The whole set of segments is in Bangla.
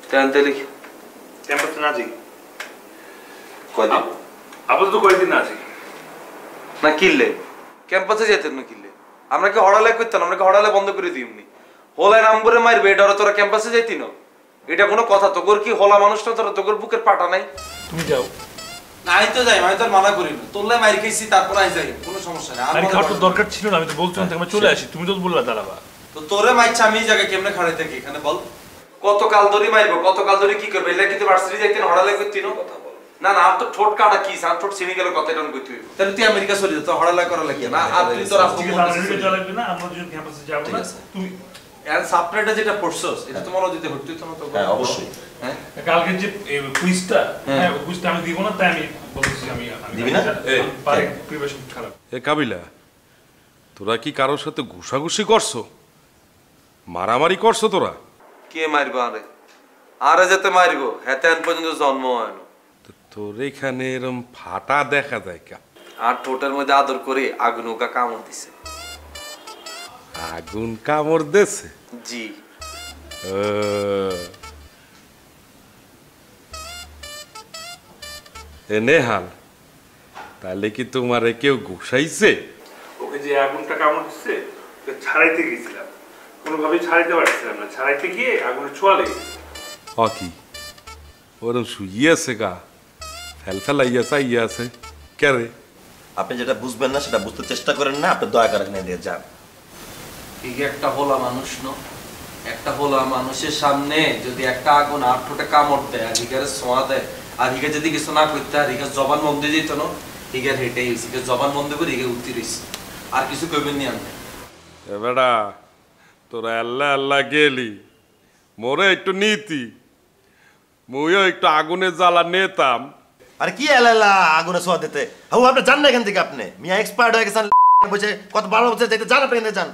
তেনতে লিখি ক্যাম্পাসে না যাই কয়দিন আপাতত কয়েকদিন না যাই না কিনলে ক্যাম্পাসে যেতেন না কিনলে আমরা কি হড়ালে করতাম আমরা কি হড়ালে বন্ধ করে দিই এমনি হোলায় নাম করে মারবে এটা তোরা ক্যাম্পাসে যাইতি না এটা কোনো কথা তোর কি হোলা মানুষ না তোরা তোর বুকের পাটা নাই তুমি যাও না আমি তো যাই আমি তো মানা করি না তোরলে মার খেয়েছি তারপর আই যাই কোনো সমস্যা নাই আরে খাওয়ার তো দরকার ছিল না আমি তো বলছিলাম আমি চলে আসি তুমি তো বললা দাঁড়াবা তো তোরে মাইছে আমি এই জায়গায় কেমনে খাড়াই থাকি এখানে বল কত কাল ধরে মারবো কত কাল ধরে কি করবে এলা কি তো ভার্সিটি যাইতেন হড়ালে করতি না কথা বল না না আর তো ঠোঁট কাটা কি সান ঠোঁট ছিঁড়ে গেল কথা এরকম কইতে হইব তাহলে তুই আমেরিকা চলে যা তো হড়ালে করা লাগে না আর তুই তোর আপু আমেরিকা চলে যাবে না আমরা দুজন ক্যাম্পাসে যাব না তুমি এর সাবটাইটেল যেটা পড়ছস এটা তো মনে দিতে হতো না তো হ্যাঁ অবশ্যই হ্যাঁ কালকে যে কুইজটা হ্যাঁ ওই কুইজটা আমি দিব না তাই আমি বলছি আমি দিবি না পারে প্রিপারেশন খারাপ এ কাবিলা তোরা কি কারোর সাথে ঘুষাঘুষি করছো মারামারি করছো তোরা কে মারবো আরে আরে যেতে মারবো হেতে আন পর্যন্ত জন্ম হয় না তোর এখানে এরম ফাটা দেখা যায় কা আর ঠোঁটের মধ্যে আদর করে আগুন ওকা কামড় দিছে আগুন কামড় দেছে জি এ নেহাল তাহলে কি তোমারে কেউ ঘুষাইছে ওকে যে আগুনটা কামড় দিচ্ছে ছাড়াইতে গেছিলাম কোনোভাবেই ছাড়াইতে পারছিলাম না ছাড়াইতে গিয়ে আগুনের ছোঁয়া লেগেছে কি ওরম শুইয়াছে গা ফেলফেলা ইয়েছে ইয়েছে কে রে আপনি যেটা বুঝবেন না সেটা বুঝতে চেষ্টা করেন না আপনি দয়া করে এখানে দিয়ে যান ঠিক একটা হোলা মানুষ ন একটা হোলা মানুষের সামনে যদি একটা আগুন আর ঠোঁটে কামড় দেয় আর হিগারে ছোঁয়া দেয় আর হিগা যদি কিছু না করতে আর হিগা জবান বন্ধ দিত না হিগার হেঁটেই হয়েছে হিগা জবান বন্ধ করে হিগা উত্তি রয়েছে আর কিছু কইবেন নি আমি বেড়া তোরা আল্লাহ আল্লাহ গেলি মোরে একটু নীতি মুইও একটু আগুনে জ্বালা নেতাম আরে কি এলালা আগুনে ছোঁয়া দিতে হাউ আপনি জান না এখান থেকে আপনি মিয়া এক্সপায়ার্ড হয়ে গেছেন বুঝে কত 12 বছর যাইতে জান আপনি এখানে যান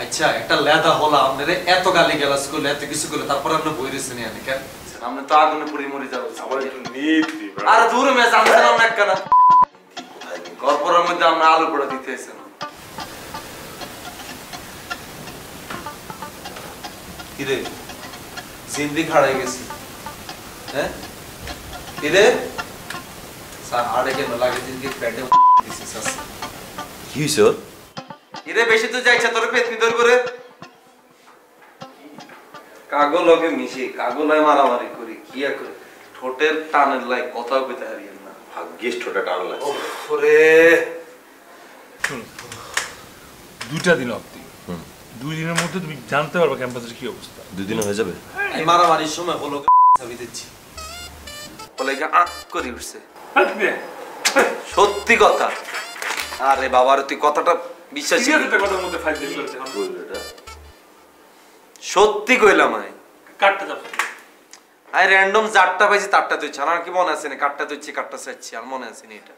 আচ্ছা একটা লেদা হোলা আপনারে এত গালি গালাজ করলে এত কিছু করলে তারপর আপনি বই রয়েছেন আনি কেন আপনি তো আগুনে পুড়ে মরে যাবেন আমার একটু নীতি আর দূর মে জানছিলাম না কেন গরপরের মধ্যে আমরা আলু পোড়া দিতে এসেছেন কিরে জিন্দি খাড়াই গেছি হ্যাঁ কিরে স্যার আড়ে কেন লাগে জিন্দি পেটে দিছি স্যার কি হইছে ওর কিরে বেশি তো যাইছে তোর পেতনি ধর করে কাগল লগে মিশে কাগলায় মারামারি করি কিয়া করে ঠোঁটের টানের লাই কথা কইতে হারিয়েন না ভাগ্যিস ঠোঁটে টান লাগছে ওরে দুইটা দিন অবধি 2 দিনের মধ্যে তুমি জানতে পারবে ক্যাম্পাসের কি অবস্থা 2 দিন হয়ে যাবে এই মারামারির সময় হলো চাবি দিচ্ছি বলে আ করি উঠছে সত্যি কথা আরে বাবার তুই কথাটা বিশ্বাস কথার মধ্যে ফাইল দিল সত্যি কইলাম আমি কাটতে যাবো আই র্যান্ডম যারটা পাইছি তারটা তুই ছাড়া কি মনে আছে না কাটটা তুইছি কাটটা চাইছি আর মনে আছে না এটা